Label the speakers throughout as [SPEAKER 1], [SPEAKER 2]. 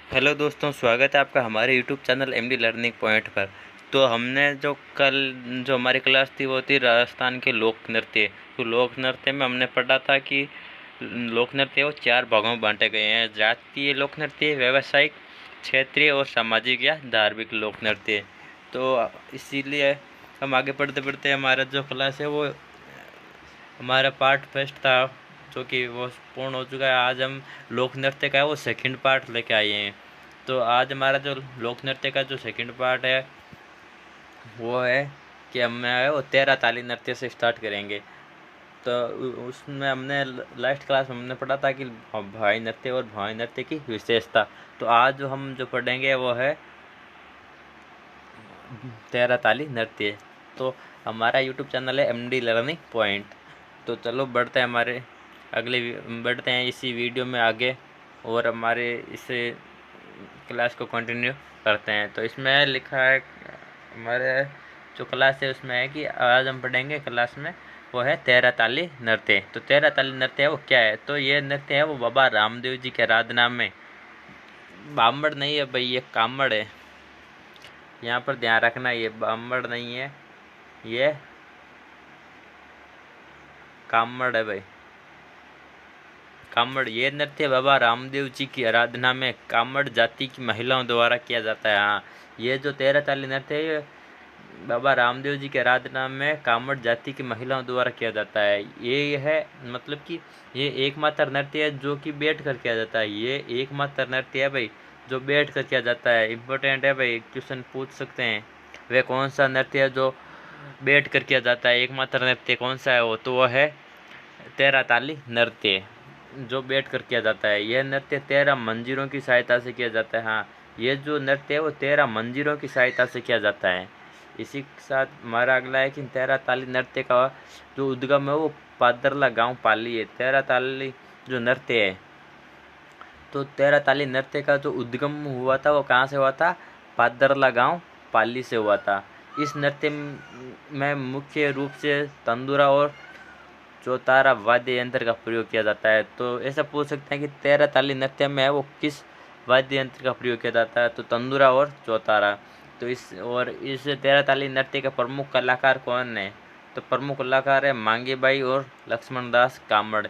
[SPEAKER 1] Hello दोस्तों, स्वागत है आपका हमारे YouTube channel MD learning point पर। तो हमने जो हमारी क्लास थी वो थी राजस्थान के लोक नृत्य। तो लोक नृत्य में हमने पढ़ा था कि लोक नृत्य वो 4 भागों में बांटे गए हैं: जातीय लोक नृत्य, व्यावसायिक, क्षेत्रीय और सामाजिक या धार्मिक लोक नृत्य। तो इसीलिए हम आगे पढ़ते पढ़ते हमारा जो क्लास है वो हमारा पार्ट फर्स्ट था जो कि वो पूर्ण हो चुका है। आज हम लोक नृत्य का है वो सेकंड पार्ट लेके आए हैं। तो आज हमारा जो लोक नृत्य का जो सेकंड पार्ट है वो है कि हम है वो 13 ताली नृत्य से स्टार्ट करेंगे। तो उसमें हमने लास्ट क्लास में हमने पढ़ा था कि भाई नृत्य और भाई नृत्य की विशेषता। तो आज जो हम जो पढ़ेंगे वो है 13 ताली नृत्य। तो हमारा यूट्यूब चैनल है एमडी लर्निंग पॉइंट। तो चलो बढ़ते हैं इसी वीडियो में आगे और हमारे इस क्लास को कंटिन्यू करते हैं। तो इसमें लिखा है हमारे जो क्लास है उसमें है कि आज हम पढ़ेंगे क्लास में वो है 13 ताली नृत्य। तो 13 ताली नृत्य है वो क्या है? तो ये नृत्य है वो बाबा रामदेव जी के आराधना में, बामड़ नहीं है भाई, ये कामड़ है। यहाँ पर ध्यान रखना, ये बामड़ नहीं है, ये कामड़ है भाई, कामड़। ये नृत्य बाबा रामदेव जी की आराधना में कामड़ जाति की महिलाओं द्वारा किया जाता है। हाँ, ये जो 13 ताली नृत्य है ये बाबा रामदेव जी की आराधना में कामड़ जाति की महिलाओं द्वारा किया जाता है। ये है मतलब कि ये एकमात्र नृत्य है जो कि बैठ कर किया जाता है। ये एकमात्र नृत्य है भाई जो बैठ कर किया जाता है। इम्पोर्टेंट है भाई, क्वेश्चन पूछ सकते हैं। वह कौन सा नृत्य है जो बैठ कर किया जाता है? एकमात्र नृत्य कौन सा है वो? तो वह है 13 ताली नृत्य जो बैठ कर किया जाता है। यह नृत्य 13 मंजीरों की सहायता से किया जाता है। हाँ, ये जो नृत्य है वो 13 मंजीरों की सहायता से किया जाता है। इसी के साथ हमारा अगला है कि 13 ताली नृत्य का जो उद्गम है वो पादरला गांव पाली है। 13 ताली जो नृत्य है, तो 13 ताली नृत्य का जो उद्गम हुआ था वो कहाँ से हुआ था? पादरला गांव पाली से हुआ था। इस नृत्य में मुख्य रूप से तंदूरा और चौतारा वाद्य यंत्र का प्रयोग किया जाता है। तो ऐसा पूछ सकते हैं कि 13 ताली नृत्य में है वो किस वाद्य यंत्र का प्रयोग किया जाता है? तो तंदूरा और चौतारा। तो इस 13 ताली नृत्य के प्रमुख कलाकार कौन है? तो प्रमुख कलाकार है मांगी बाई और लक्ष्मण दास कामड़।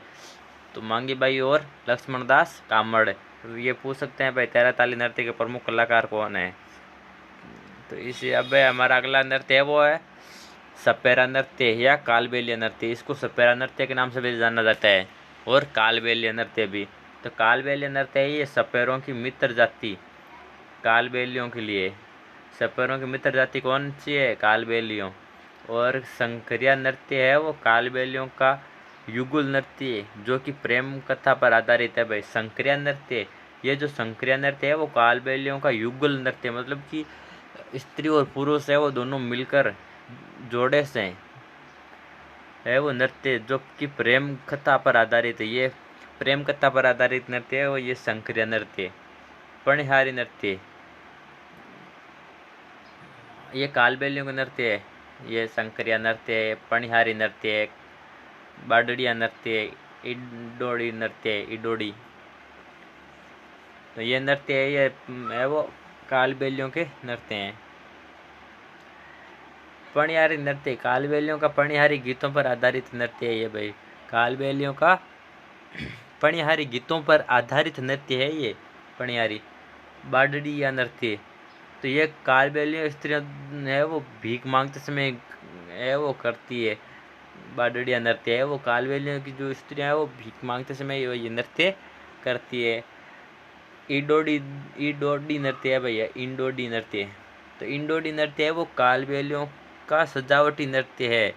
[SPEAKER 1] तो मांगी बाई और लक्ष्मण दास कामड़, तो ये पूछ सकते हैं भाई 13 ताली नृत्य के प्रमुख कलाकार कौन है। तो इसे अब हमारा अगला नृत्य है वो है सपेरा नृत्य या कालबेलिया नृत्य। इसको सपेरा नृत्य के नाम से भी जाना जाता है और कालबेलिया नृत्य भी। तो कालबेलिया नृत्य है ये सपेरों की मित्र जाति कालबेलियों के लिए। सपेरों की मित्र जाति कौन सी है? कालबेलियों। और संक्रिया नृत्य है वो कालबेलियों का युगल नृत्य जो कि प्रेम कथा पर आधारित है भाई। संक्रिया नृत्य, ये जो संक्रिया नृत्य है वो कालबेलियों का युगल नृत्य, मतलब कि स्त्री और पुरुष है वो दोनों मिलकर जोड़े से है वो नृत्य जो कि प्रेम कथा पर आधारित है। ये प्रेम कथा पर आधारित नृत्य है वो ये संक्रिया नृत्य। पणिहारी नृत्य, ये कालबेलियों का नृत्य है। ये संक्रिया नृत्य है, पणिहारी नृत्य है, बाडड़िया नृत्य है, इडोड़ी नृत्य है, इडोड़ी। तो ये नृत्य है ये है वो कालबेलियों के नृत्य हैं। पणिहारी नृत्य, कालबेलियों का पणिहारी गीतों पर आधारित नृत्य है ये भाई। कालबेलियों का पणिहारी गीतों पर आधारित नृत्य है ये पणिहारी। बाडड़ी या नृत्य, तो ये कालबेलियों स्त्रियां है वो भीख मांगते समय है वो करती है। बाडड़िया नृत्य है वो कालबेलियों की जो स्त्रियां है वो भीख मांगते समय ये नृत्य करती है। इंडोडी नृत्य है भैया, इंडोडी नृत्य। तो इंडोडी नृत्य है वो कालबेलियों का सजावटी नृत्य है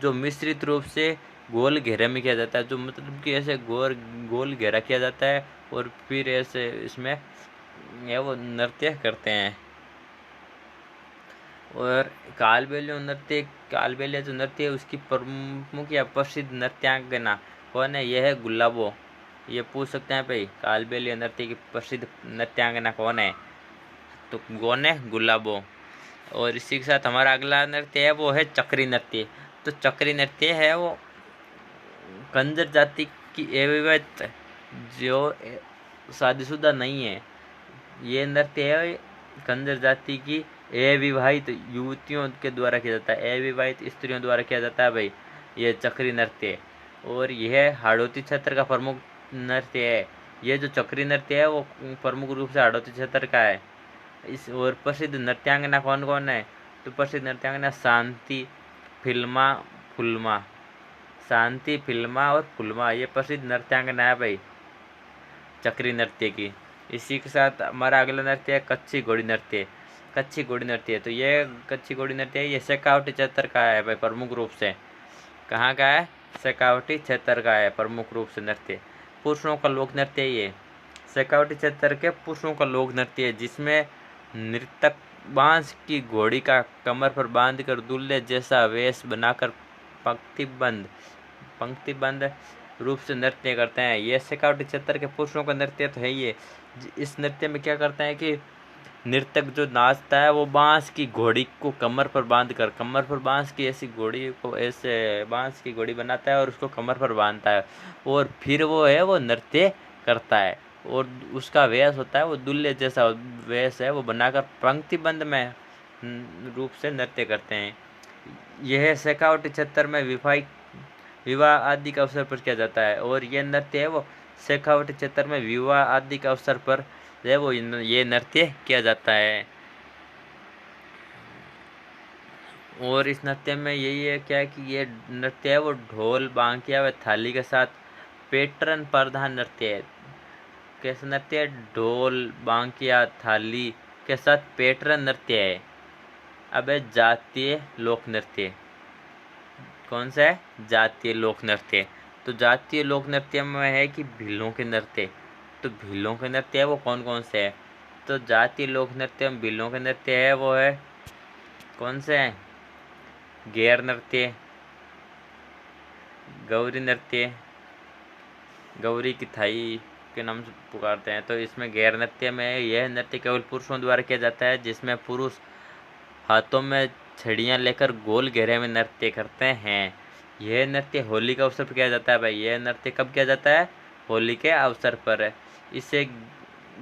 [SPEAKER 1] जो मिश्रित रूप से गोल घेरे में किया जाता है। जो मतलब कि ऐसे गोल घेरा किया जाता है और फिर ऐसे इसमें ये वो नृत्य करते हैं। और कालबेलिया जो नृत्य है उसकी प्रमुख या प्रसिद्ध नृत्यांगना कौन है? यह है गुलाबो। ये पूछ सकते हैं भाई कालबेलिया नृत्य की प्रसिद्ध नृत्यांगना कौन है? तो कौन है? गुलाबो। और इसी के साथ हमारा अगला नृत्य है वो है चक्री नृत्य। तो चक्री नृत्य है वो कंजर जाति की एवं जो शादीशुदा नहीं है ये नृत्य है कंजर जाति की अविवाहित युवतियों के द्वारा किया जाता है, अविवाहित स्त्रियों द्वारा किया जाता है भाई ये चक्री नृत्य। और यह हाड़ौती क्षेत्र का प्रमुख नृत्य है। ये जो चक्री नृत्य है वो प्रमुख रूप से हाड़ौती क्षेत्र का है। इस और प्रसिद्ध नृत्यांगना कौन कौन है? तो प्रसिद्ध नृत्यांगना शांति फिल्मा फुलमा, शांति फिल्मा और फुलमा ये प्रसिद्ध नृत्यांगना है भाई चक्री नृत्य की। इसी के साथ हमारा अगला नृत्य है कच्छी घोड़ी नृत्य। कच्छी घोड़ी नृत्य, तो ये कच्छी घोड़ी नृत्य ये शेखावटी क्षेत्र का है भाई प्रमुख रूप से। कहाँ का है? शेखावटी क्षेत्र का है प्रमुख रूप से नृत्य। पुरुषों का लोक नृत्य ये शेखावटी क्षेत्र के पुरुषों का लोक नृत्य है, जिसमें नृतक बांस की घोड़ी का कमर पर बांधकर दुल्हे जैसा वेश बनाकर पंक्तिबंद रूप से नृत्य करते हैं। ये शेखावटी क्षेत्र के पुरुषों का नृत्य तो है ये। इस नृत्य में क्या करते हैं कि नृतक जो नाचता है वो बांस की घोड़ी को कमर पर बांस की ऐसी घोड़ी को ऐसे बांस की घोड़ी बनाता है और उसको कमर पर बांधता है और फिर वो नृत्य करता है। और उसका वेश होता है वो दुल्हे जैसा वेश है वो बनाकर पंक्तिबंद में रूप से नृत्य करते हैं। यह शेखावटी क्षेत्र में विवाह आदि के अवसर पर किया जाता है। और ये नृत्य है वो शेखावटी क्षेत्र में विवाह आदि के अवसर पर है वो ये नृत्य किया जाता है। और इस नृत्य में यही है क्या कि ये नृत्य है वो ढोल बांकिया व थाली के साथ पैटर्न प्रधान नृत्य है। कैसा नृत्य है? ढोल बांकिया थाली के साथ पैटर्न नृत्य है। अब है जातीय लोक नृत्य। कौन सा है? जातीय लोक नृत्य। तो जातीय लोक नृत्य में है कि भीलों के नृत्य। तो भीलों के नृत्य है वो कौन कौन से है? तो जातीय लोक नृत्य में भीलों के नृत्य है वो है कौन से है? गैर नृत्य, गौरी नृत्य, गौरी की थाई के नाम से पुकारते हैं। तो इसमें गैर नृत्य में यह नृत्य केवल पुरुषों द्वारा किया जाता है, जिसमें पुरुष हाथों में छड़ियाँ लेकर गोल घेरे में नृत्य करते हैं। यह नृत्य होली के अवसर पर किया जाता है भाई। यह नृत्य कब किया जाता है? होली के अवसर पर। इसे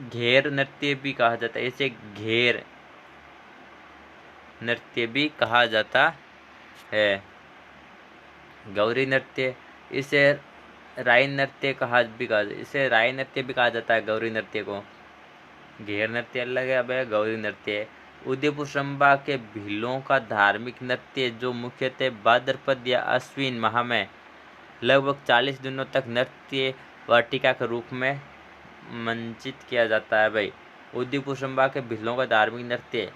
[SPEAKER 1] घेर नृत्य भी कहा जाता है। इसे घेर नृत्य भी कहा जाता है। गौरी नृत्य इसे राई नृत्य इसे राई नृत्य भी कहा जाता है। गौरी नृत्य को घेर नृत्य अलग है। अब गौरी नृत्य उदयपुर संभाग के भीलों का धार्मिक नृत्य जो मुख्यतः भाद्रपद या अश्विन माह में लगभग 40 दिनों तक नृत्य वाटिका के रूप में मंचित किया जाता है भाई। उदयपुर संभाग के भीलों का धार्मिक नृत्य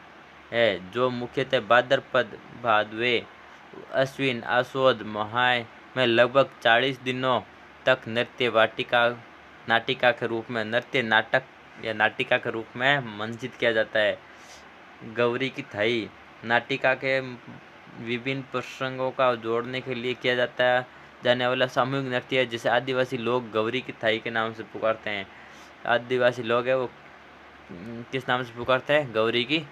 [SPEAKER 1] है जो मुख्यतः भाद्रपद भादवे अश्विन आश्वद माह में लगभग 40 दिनों तक नृत्य नाटिका के रूप में नाटक या नाटिका के रूप में मंचित किया जाता है। गौरी की थाई नाटिका के विभिन्न प्रसंगों का जोड़ने के लिए किया जाने वाला सामूहिक नृत्य है, जिसे आदिवासी लोग गौरी की थाई के नाम से पुकारते हैं। आदिवासी लोग है वो किस नाम से पुकारते हैं? गौरी की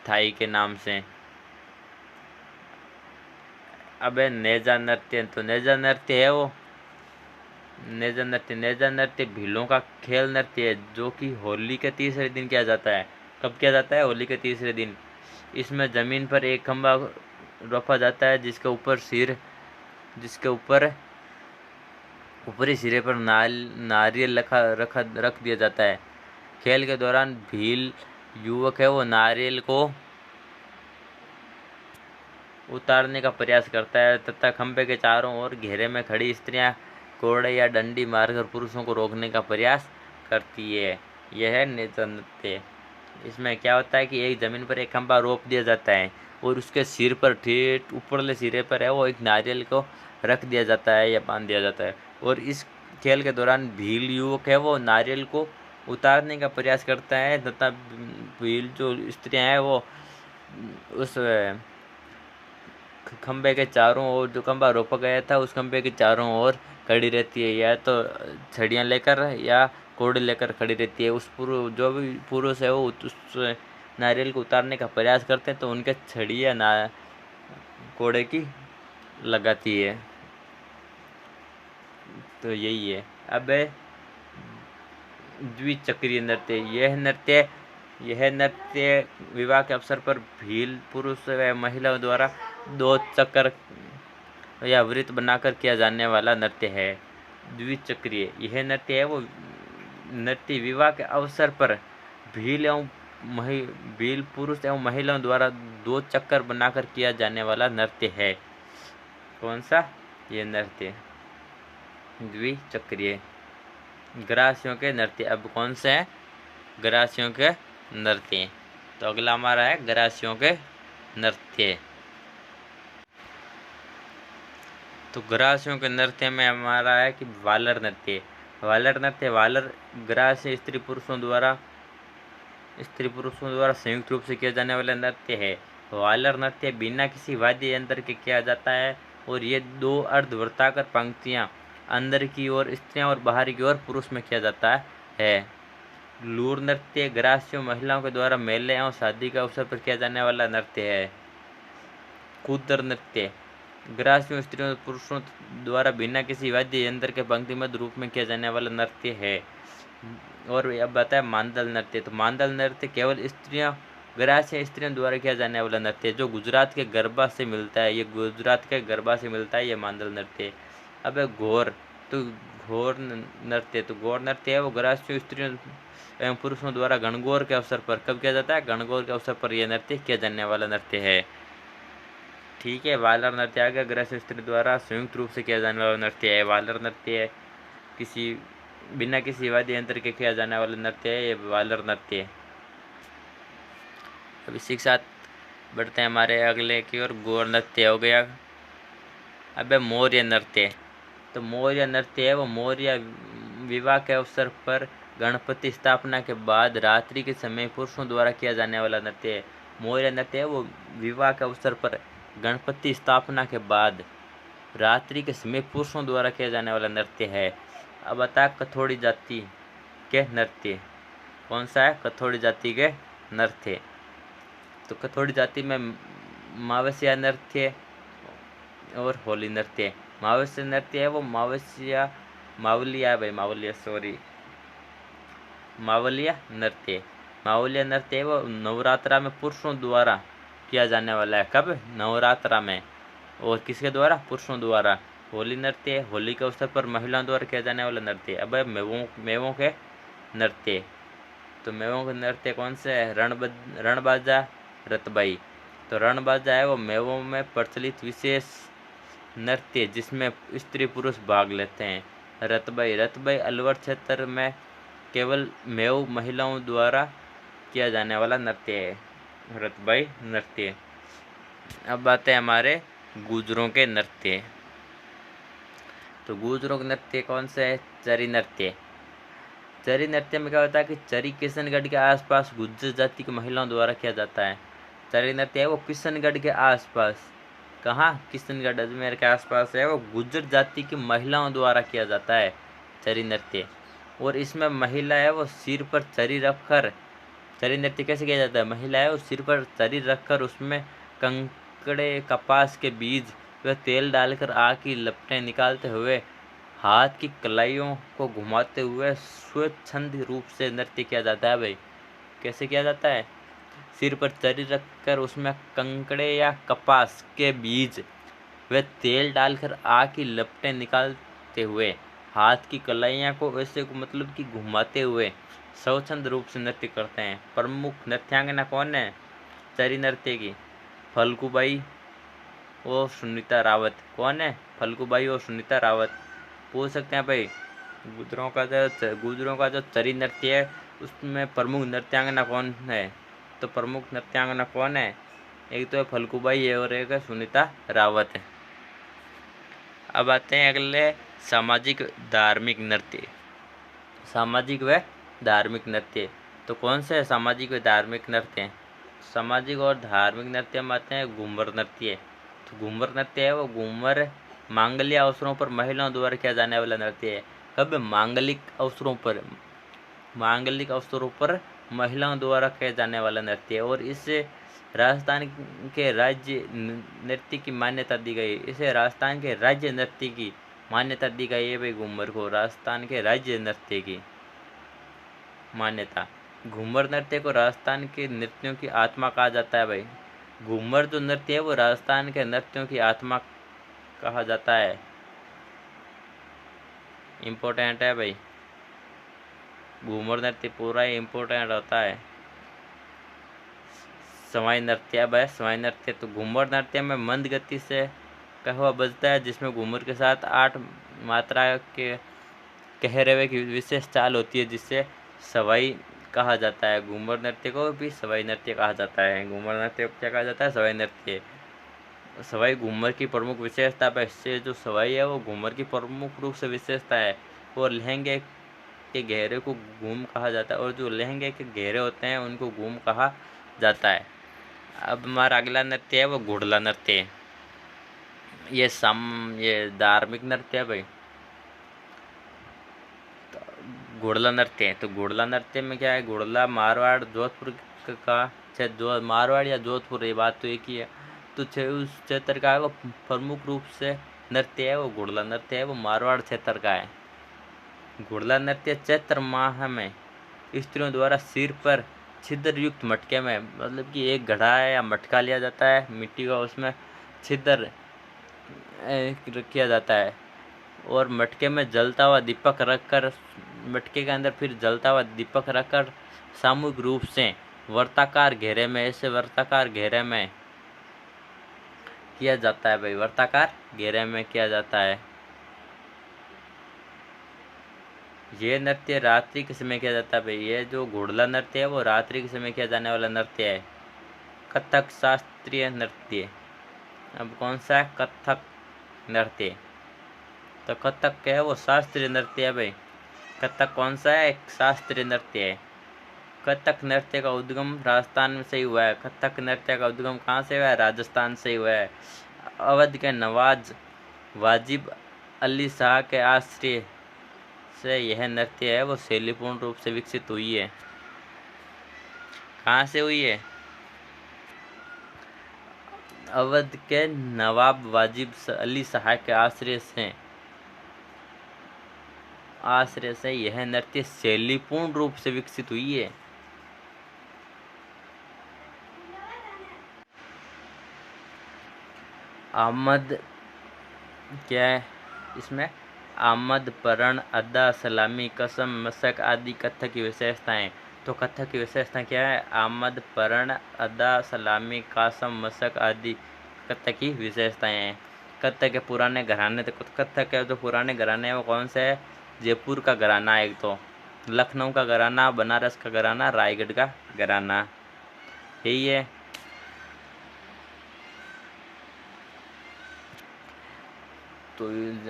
[SPEAKER 1] थाई के नाम से। अब है नेजा नृत्य। तो नेजा नृत्य है वो नेजा नृत्य भीलों का खेल नृत्य है जो कि होली के तीसरे दिन किया जाता है। कब किया जाता है? होली के तीसरे दिन। इसमें जमीन पर एक खंभा रखा जाता है जिसके ऊपर ऊपरी सिरे पर नारियल रख दिया जाता है। खेल के दौरान भील युवक है वो नारियल को उतारने का प्रयास करता है तथा खंभे के चारों ओर घेरे में खड़ी स्त्रियां कोड़े या डंडी मारकर पुरुषों को रोकने का प्रयास करती है। यह है नेजा नृत्य। इसमें क्या होता है कि एक जमीन पर एक खंभा रोप दिया जाता है और उसके सिर पर ठेठ ऊपरले सिरे पर है वो एक नारियल को रख दिया जाता है या बांध दिया जाता है। और इस खेल के दौरान भील युवक है वो नारियल को उतारने का प्रयास करता है तथा भील जो स्त्रियां हैं वो उस खंबे के चारों ओर जो खंबा रोपा गया था उस खंबे के चारों ओर खड़ी रहती है, या तो छड़ियाँ लेकर या कोड़े लेकर खड़ी रहती है। जो भी पुरुष है वो उस नारियल को उतारने का प्रयास करते हैं तो उनके छड़ियाँ कोड़े की लगाती है। तो यही है। अब द्विचक्रीय नृत्य। यह नृत्य यह नृत्य विवाह के अवसर पर भील पुरुष व महिलाओं द्वारा 2 चक्कर या वृत्त बनाकर किया जाने वाला नृत्य है। द्विचक्रीय यह नृत्य है वो नृत्य विवाह के अवसर पर भील पुरुष एवं महिलाओं द्वारा 2 चक्कर बनाकर किया जाने वाला नृत्य है। कौन सा? ये नृत्य द्विचक्रीय। ग्रासियों के नृत्य अब कौन से है? ग्रासियों के नृत्य। तो अगला हमारा है ग्रासियों के नृत्य। तो ग्रासियों के नृत्य में हमारा है कि वालर नृत्य। वालर ग्रास्य स्त्री पुरुषों द्वारा संयुक्त रूप से किया जाने वाला नृत्य है। वालर नृत्य बिना किसी वाद्य यंत्र के किया जाता है और ये 2 अर्धवृत्ताकार पंक्तियां अंदर की ओर स्त्रियां और बाहर की ओर पुरुष में किया जाता है। लूर नृत्य ग्रासियों महिलाओं के द्वारा मेले एवं शादी के अवसर पर किया जाने वाला नृत्य है। कूदर नृत्य ग्रासियों स्त्रियों और पुरुषों द्वारा बिना किसी वाद्य यंत्र के पंक्तिबद्ध रूप में किया जाने वाला नृत्य है। और अब बताया मांदल नृत्य। तो मांदल नृत्य केवल ग्रासिया स्त्रियों द्वारा किया जाने वाला नृत्य जो गुजरात के गरबा से मिलता है। ये गुजरात के गरबा से मिलता है ये मांदल नृत्य। अब घोर नृत्य। तो घोर नृत्य है वो ग्रासियों स्त्रियों एवं पुरुषों द्वारा गणगौर के अवसर पर कब किया जाता है? गणगौर के अवसर पर यह नृत्य किया जाने वाला नृत्य है। ठीक है। वालर नृत्य आ गया ग्रासियों स्त्री द्वारा संयुक्त रूप से किया जाने वाला नृत्य है। वालर नृत्य है बिना किसी वाद्य यंत्र के किया जाने वाला नृत्य है ये वालर नृत्य। अब इसी के साथ बढ़ते हैं हमारे अगले की ओर। गौर नृत्य हो गया। अब मौर्य नृत्य। तो मौर्य नृत्य है वो मौर्य विवाह के अवसर पर गणपति स्थापना के बाद रात्रि के समय पुरुषों द्वारा किया जाने वाला नृत्य है। मौर्य नृत्य है वो विवाह के अवसर पर गणपति स्थापना के बाद रात्रि के समय पुरुषों द्वारा किया जाने वाला नृत्य है। अब आता कथोड़ी जाति के नृत्य। कौन सा है? कथोड़ी जाति के नृत्य। तो कथोड़ी जाति में मावस्या नृत्य और होली नृत्य। मावस्या नृत्य है वो मावलिया नृत्य। मावलिया नृत्य है वो नवरात्रा में पुरुषों द्वारा किया जाने वाला है। कब? नवरात्रा में। और किसके द्वारा? पुरुषों द्वारा। होली नृत्य होली के अवसर पर महिलाओं द्वारा किया जाने वाला नृत्य। अब मेवों के नृत्य। तो मेवों के नृत्य कौन से है? रणबाजा रतबाई। तो रणबाजा है वो मेवों में प्रचलित विशेष नृत्य जिसमें स्त्री पुरुष भाग लेते हैं। रतबाई अलवर क्षेत्र में केवल मेव महिलाओं द्वारा किया जाने वाला नृत्य है रतबाई नृत्य। अब बात है हमारे गुजरों के नृत्य। तो गुजरों के नृत्य कौन से है? चरी नृत्य। चरी नृत्य में क्या होता है कि चरी किशनगढ़ के आसपास गुज्जर जाति की महिलाओं द्वारा किया जाता है। चरी नृत्य है वो किशनगढ़ के आसपास। कहाँ? किशनगढ़ अजमेर के आसपास है वो गुज्जर जाति की महिलाओं द्वारा किया जाता है चरी नृत्य। और इसमें महिला है वो सिर पर चरी रखकर चरी नृत्य कैसे किया जाता है? महिला है वो सिर पर चरी रखकर उसमें कंकड़े कपास के बीज व तेल डालकर आग की लपटें निकालते हुए हाथ की कलाइयों को घुमाते हुए स्वच्छंद रूप से नृत्य किया जाता है। भाई कैसे किया जाता है? सिर पर चरी रखकर उसमें कंकड़े या कपास के बीज व तेल डालकर आग की लपटें निकालते हुए हाथ की कलाइयाँ को वैसे मतलब कि घुमाते हुए स्वच्छंद रूप से नृत्य करते हैं। प्रमुख नृत्यांगना कौन है चरी नृत्य की? फल्गुबाई और सुनीता रावत। कौन है? फल्गुबाई और सुनीता रावत। पूछ सकते हैं भाई गुजरों का जो चरी नृत्य है उसमें प्रमुख नृत्यांगना कौन है? तो प्रमुख नृत्यांगना कौन है? एक तो है फल्गुबाई है और एक है सुनीता रावत है। अब आते हैं अगले सामाजिक धार्मिक नृत्य। सामाजिक व धार्मिक नृत्य। तो कौन से है सामाजिक व धार्मिक नृत्य? सामाजिक और धार्मिक नृत्य में आते हैं घूमर नृत्य। तो घूमर नृत्य है वो घूमर मांगल्य अवसरों पर महिलाओं द्वारा किया जाने वाला नृत्य है। कब? मांगलिक अवसरों पर महिलाओं द्वारा किया जाने वाला नृत्य है। और इसे राजस्थान के राज्य नृत्य की मान्यता दी गई। इसे राजस्थान के राज्य नृत्य की मान्यता दी गई है भाई घूमर को राजस्थान के राज्य नृत्य की मान्यता घूमर नृत्य को राजस्थान के नृत्यों की आत्मा कहा जाता है भाई। घूमर जो नृत्य है वो राजस्थान के नृत्यों की आत्मा कहा जाता है। इम्पोर्टेंट है भाई, घूमर नृत्य पूरा ही इम्पोर्टेंट होता है। सवाई नृत्य है, सवाई नृत्य तो घूमर नृत्य में मंद गति से कहवा बजता है, जिसमें घूमर के साथ 8 मात्रा के कहरवे की विशेष चाल होती है, जिससे सवाई कहा जाता है। घूमर नृत्य को भी सवाई नृत्य कहा जाता है। घूमर नृत्य को क्या कहा जाता है? सवाई नृत्य। सवाई घूमर की प्रमुख विशेषता है। इससे जो सवाई है वो घूमर की प्रमुख रूप से विशेषता है। और लहंगे के घेरे को घूम कहा जाता है, और जो लहंगे के घेरे होते हैं उनको घूम कहा जाता है। अब हमारा अगला नृत्य है वो घुड़ला नृत्य। ये धार्मिक नृत्य है भाई। घुड़ला नृत्य है, तो घुड़ला नृत्य में क्या है? घुड़ला मारवाड़ जोधपुर का जो मारवाड़ या जोधपुर, ये बात तो एक ही है। तो उस क्षेत्र का है वो प्रमुख रूप से नृत्य है वो घुड़ला नृत्य है, वो मारवाड़ क्षेत्र का है। घुड़ला नृत्य चैत्र माह में स्त्रियों द्वारा सिर पर छिद्र युक्त मटके में, मतलब कि एक घड़ा है या मटका लिया जाता है मिट्टी का, उसमें छिद्र किया जाता है और मटके में जलता हुआ दीपक रखकर, मटके के अंदर फिर जलता हुआ दीपक रखकर सामूहिक रूप से वर्ताकार घेरे में, ऐसे वर्ताकार घेरे में किया जाता है भाई। वर्ताकार घेरे में किया जाता है। ये नृत्य रात्रि के समय किया जाता है भाई। ये जो घुड़ला नृत्य है वो रात्रि के समय किया जाने वाला नृत्य है। कथक शास्त्रीय नृत्य। अब कौन सा है? कथक नृत्य। तो कथक क्या है? वो शास्त्रीय नृत्य है भाई। कथक कौन सा है? एक शास्त्रीय नृत्य है। कथक नृत्य का उद्गम राजस्थान से ही हुआ है। कथक नृत्य का उद्गम कहाँ से हुआ है? राजस्थान से ही हुआ है। अवध के नवाज वाजिब अली शाह के आश्रय से यह नृत्य है वो शैलीपूर्ण रूप से विकसित हुई है। कहाँ से हुई है? अवध के नवाब वाजिब अली शाह के आश्रय से यह नृत्य शैलीपूर्ण रूप से विकसित हुई है। आमद क्या है इसमें? आमद, परण, अदा, सलामी, कसम, मशक आदि कथक की विशेषताएं। तो कथक की विशेषता क्या है? आमद, परण, अदा, सलामी, कासम, मशक आदि कथक की विशेषताएं हैं। कथक के पुराने घराने, तो कथक के जो पुराने घराने हैं वो कौन से है? जयपुर का घराना, एक तो लखनऊ का घराना, बनारस का घराना, रायगढ़ का घराना, यही है। तो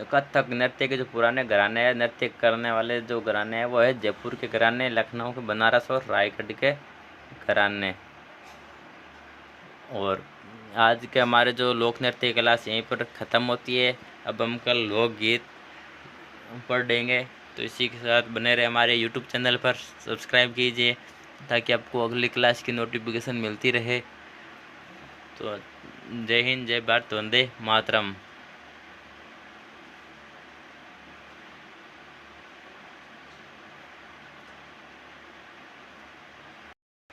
[SPEAKER 1] कथक नृत्य के जो पुराने घराने हैं, नृत्य करने वाले जो घराने हैं वो है जयपुर के घराने, लखनऊ के, बनारस और रायगढ़ के घराने। और आज के हमारे जो लोक नृत्य क्लास यहीं पर ख़त्म होती है। अब हम कल लोकगीत पढ़ेंगे। तो इसी के साथ बने रहे हमारे यूट्यूब चैनल पर, सब्सक्राइब कीजिए ताकि आपको अगली क्लास की नोटिफिकेशन मिलती रहे। तो जय हिंद, जय भारत, वंदे मातरम।